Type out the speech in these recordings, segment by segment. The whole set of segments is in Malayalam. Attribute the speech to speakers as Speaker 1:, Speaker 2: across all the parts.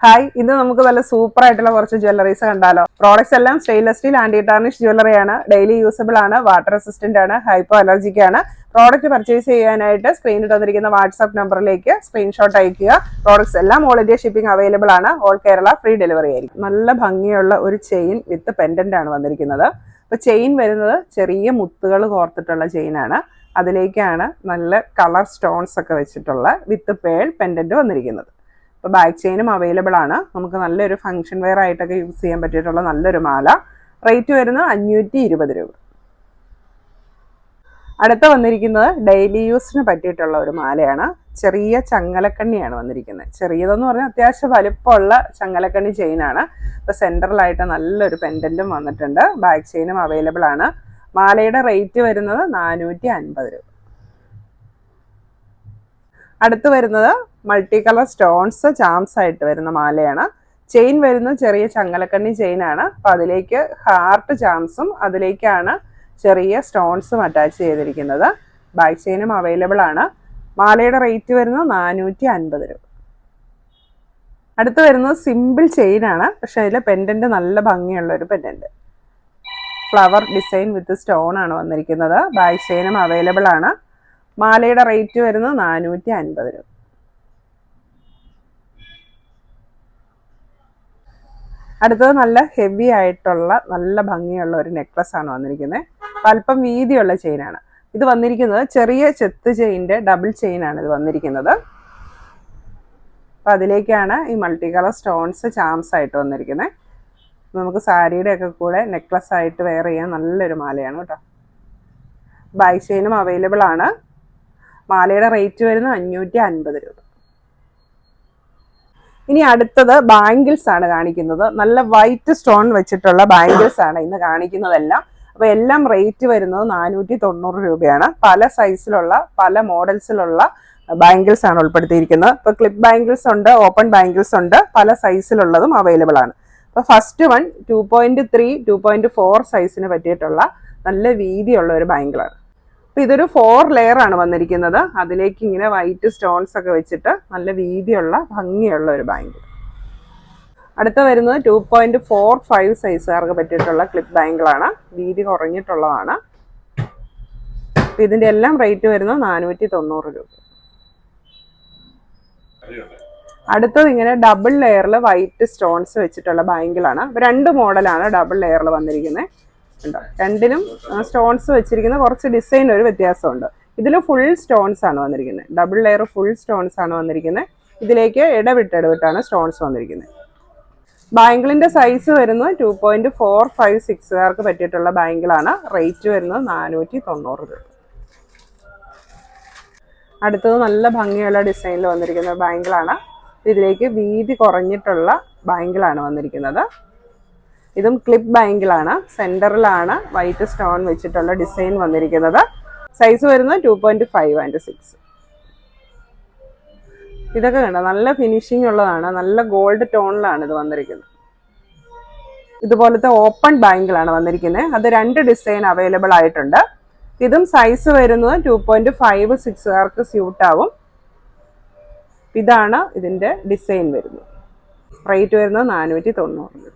Speaker 1: ഹായ്, ഇന്ന് നമുക്ക് നല്ല സൂപ്പർ ആയിട്ടുള്ള കുറച്ച് ജ്വല്ലറീസ് കണ്ടാലോ. പ്രോഡക്ട്സ് എല്ലാം stainless steel anti tarnish jewellery ആണ്. ഡെയിലി യൂസബിൾ ആണ്, വാട്ടർ റെസിസ്റ്റന്റ് ആണ്, ഹൈപ്പോ അലർജിക് ആണ്. പ്രോഡക്റ്റ് പർച്ചേസ് ചെയ്യാനായിട്ട് സ്ക്രീനിൽ തന്നിരിക്കുന്ന വാട്സ്ആപ്പ് നമ്പറിലേക്ക് സ്ക്രീൻഷോട്ട് അയക്കുക. പ്രോഡക്ട്സ് എല്ലാം ഓൾ ഇന്ത്യ ഷിപ്പിംഗ് അവൈലബിൾ ആണ്. ഓൾ കേരള ഫ്രീ ഡെലിവറി ആയിരിക്കും. നല്ല ഭംഗിയുള്ള ഒരു ചെയിൻ വിത്ത് പെൻഡന്റ് ആണ് വന്നിരിക്കുന്നത്. അപ്പോൾ ചെയിൻ വരുന്നത് ചെറിയ മുത്തുകൾ കോർത്തിട്ടുള്ള ചെയിനാണ്. അതിലേക്കാണ് നല്ല കളർ സ്റ്റോൺസ് ഒക്കെ വെച്ചിട്ടുള്ള വിത്ത് പേൾ പെൻഡന്റ് വന്നിരിക്കുന്നത്. ഇപ്പോൾ ബാക്ക് ചെയിനും അവൈലബിൾ ആണ്. നമുക്ക് നല്ലൊരു ഫംഗ്ഷൻ വെയർ ആയിട്ടൊക്കെ യൂസ് ചെയ്യാൻ പറ്റിയിട്ടുള്ള നല്ലൊരു മാല. റേറ്റ് വരുന്നത് 520 രൂപ. അടുത്ത വന്നിരിക്കുന്നത് ഡെയിലി യൂസിന് പറ്റിയിട്ടുള്ള ഒരു മാലയാണ്. ചെറിയ ചങ്ങലക്കണ്ണിയാണ് വന്നിരിക്കുന്നത്. ചെറിയതെന്ന് പറഞ്ഞാൽ അത്യാവശ്യം വലുപ്പമുള്ള ചങ്ങലക്കണ്ണി ചെയിനാണ്. ഇപ്പോൾ സെൻട്രലായിട്ട് നല്ലൊരു പെൻഡൻറ്റും വന്നിട്ടുണ്ട്. ബാക്ക് ചെയിനും അവൈലബിൾ ആണ്. മാലയുടെ റേറ്റ് വരുന്നത് 450 രൂപ. അടുത്ത് വരുന്നത് മൾട്ടി കളർ സ്റ്റോൺസ് ചാംസ് ആയിട്ട് വരുന്ന മാലയാണ്. ചെയിൻ വരുന്നത് ചെറിയ ചങ്ങലക്കണ്ണി ചെയിനാണ്. അപ്പോൾ അതിലേക്ക് ഹാർട്ട് ചാംസും അതിലേക്കാണ് ചെറിയ സ്റ്റോൺസും അറ്റാച്ച് ചെയ്തിരിക്കുന്നത്. ബാക്ക് ചെയിനും അവൈലബിൾ ആണ്. മാലയുടെ റേറ്റ് വരുന്നത് 450 രൂപ. അടുത്ത് വരുന്നത് സിമ്പിൾ ചെയിനാണ്. പക്ഷെ അതിൽ പെൻഡന്റ് നല്ല ഭംഗിയുള്ള ഒരു പെൻഡന്റ്. ഫ്ലവർ ഡിസൈൻ വിത്ത് സ്റ്റോൺ ആണ് വന്നിരിക്കുന്നത്. ബാക്ക് ചെയിനും അവൈലബിൾ ആണ്. മാലയുടെ റേറ്റ് വരുന്നത് 450 രൂപ. അടുത്തത് നല്ല ഹെവി ആയിട്ടുള്ള നല്ല ഭംഗിയുള്ള ഒരു നെക്ലസ് ആണ് വന്നിരിക്കുന്നത്. അല്പം വീതിയുള്ള ചെയിനാണ് ഇത് വന്നിരിക്കുന്നത്. ചെറിയ ചെത്ത് ചെയിൻ്റെ ഡബിൾ ചെയിനാണ് ഇത് വന്നിരിക്കുന്നത്. അപ്പം അതിലേക്കാണ് ഈ മൾട്ടി കളർ സ്റ്റോൺസ് ചാംസ് ആയിട്ട് വന്നിരിക്കുന്നത്. നമുക്ക് സാരിയുടെ ഒക്കെ കൂടെ നെക്ലസ് ആയിട്ട് വെയർ ചെയ്യാൻ നല്ലൊരു മാലയാണ് കേട്ടോ. ബാക്ക് ചെയിനും അവൈലബിൾ ആണ്. മാലയുടെ റേറ്റ് വരുന്നത് 550 രൂപ. ഇനി അടുത്തത് ബാംഗിൾസ് ആണ് കാണിക്കുന്നത്. നല്ല വൈറ്റ് സ്റ്റോൺ വെച്ചിട്ടുള്ള ബാംഗിൾസ് ആണ് ഇന്ന് കാണിക്കുന്നതെല്ലാം. അപ്പോൾ എല്ലാം റേറ്റ് വരുന്നത് 490 രൂപയാണ്. പല സൈസിലുള്ള പല മോഡൽസിലുള്ള ബാംഗിൾസ് ആണ് ഉൾപ്പെടുത്തിയിരിക്കുന്നത്. ഇപ്പോൾ ക്ലിപ്പ് ബാംഗിൾസ് ഉണ്ട്, ഓപ്പൺ ബാംഗിൾസ് ഉണ്ട്, പല സൈസിലുള്ളതും അവൈലബിൾ ആണ്. അപ്പോൾ ഫസ്റ്റ് വൺ 2.3, 2.4 സൈസിന് പറ്റിയിട്ടുള്ള നല്ല വീതിയുള്ള ഒരു ബാംഗിളാണ്. അപ്പോൾ ഇതൊരു 4 ലെയർ ആണ് വന്നിരിക്കുന്നത്. അതിലേക്ക് ഇങ്ങനെ വൈറ്റ് സ്റ്റോൺസ് ഒക്കെ വെച്ചിട്ട് നല്ല വീതിയുള്ള ഭംഗിയുള്ള ഒരു ബാംഗിൾ. അടുത്ത വരുന്നത് 2.45 സൈസുകാർക്ക് പറ്റിയിട്ടുള്ള ക്ലിപ്പ് ബാംഗിളാണ്. വീതി കുറഞ്ഞിട്ടുള്ളതാണ്. ഇതിൻ്റെ എല്ലാം റേറ്റ് വരുന്നത് 490 രൂപ. അടുത്തത് ഇങ്ങനെ ഡബിൾ ലെയറിൽ വൈറ്റ് സ്റ്റോൺസ് വെച്ചിട്ടുള്ള ബാംഗിളാണ്. 2 മോഡലാണ് ഡബിൾ ലെയറിൽ വന്നിരിക്കുന്നത്. ഉണ്ടോ, രണ്ടിനും സ്റ്റോൺസ് വെച്ചിരിക്കുന്ന കുറച്ച് ഡിസൈൻ ഒരു വ്യത്യാസമുണ്ട്. ഇതിൽ ഫുൾ സ്റ്റോൺസ് ആണ് വന്നിരിക്കുന്നത്. ഡബിൾ ലെയർ ഫുൾ സ്റ്റോൺസ് ആണ് വന്നിരിക്കുന്നത്. ഇതിലേക്ക് ഇടവിട്ടാണ് സ്റ്റോൺസ് വന്നിരിക്കുന്നത്. ബാംഗിളിന്റെ സൈസ് വരുന്നത് 2.45 6കാർക്ക് പറ്റിയിട്ടുള്ള ബാംഗിളാണ്. റേറ്റ് വരുന്നത് 490 രൂപ. അടുത്തത് നല്ല ഭംഗിയുള്ള ഡിസൈനിൽ വന്നിരിക്കുന്ന ബാംഗിളാണ്. ഇതിലേക്ക് വീതി കുറഞ്ഞിട്ടുള്ള ബാംഗിളാണ് വന്നിരിക്കുന്നത്. ഇതും ക്ലിപ്പ് ബാംഗിളാണ്. സെൻറ്ററിലാണ് വൈറ്റ് സ്റ്റോൺ വെച്ചിട്ടുള്ള ഡിസൈൻ വന്നിരിക്കുന്നത്. സൈസ് വരുന്നത് 2.5 and 6. ഇതൊക്കെ കണ്ടോ, നല്ല ഫിനിഷിംഗ് ഉള്ളതാണ്. നല്ല ഗോൾഡ് ടോണിലാണ് ഇത് വന്നിരിക്കുന്നത്. ഇതുപോലത്തെ ഓപ്പൺ ബാംഗിളാണ് വന്നിരിക്കുന്നത്. അത് 2 ഡിസൈൻ അവൈലബിൾ ആയിട്ടുണ്ട്. ഇതും സൈസ് വരുന്നത് 2.5 6കാർക്ക് സ്യൂട്ടാവും. ഇതാണ് ഇതിൻ്റെ ഡിസൈൻ വരുന്നത്. റേറ്റ് വരുന്നത് 490 രൂപ.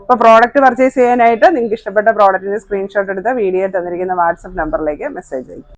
Speaker 1: അപ്പോൾ പ്രോഡക്റ്റ് പർച്ചേസ് ചെയ്യാനായിട്ട് നിങ്ങൾക്ക് ഇഷ്ടപ്പെട്ട പ്രോഡക്റ്റിൻ്റെ സ്ക്രീൻഷോട്ട് എടുത്ത് വീഡിയോ തന്നിരിക്കുന്ന വാട്സപ്പ് നമ്പറിലേക്ക് മെസ്സേജ് അയക്കും.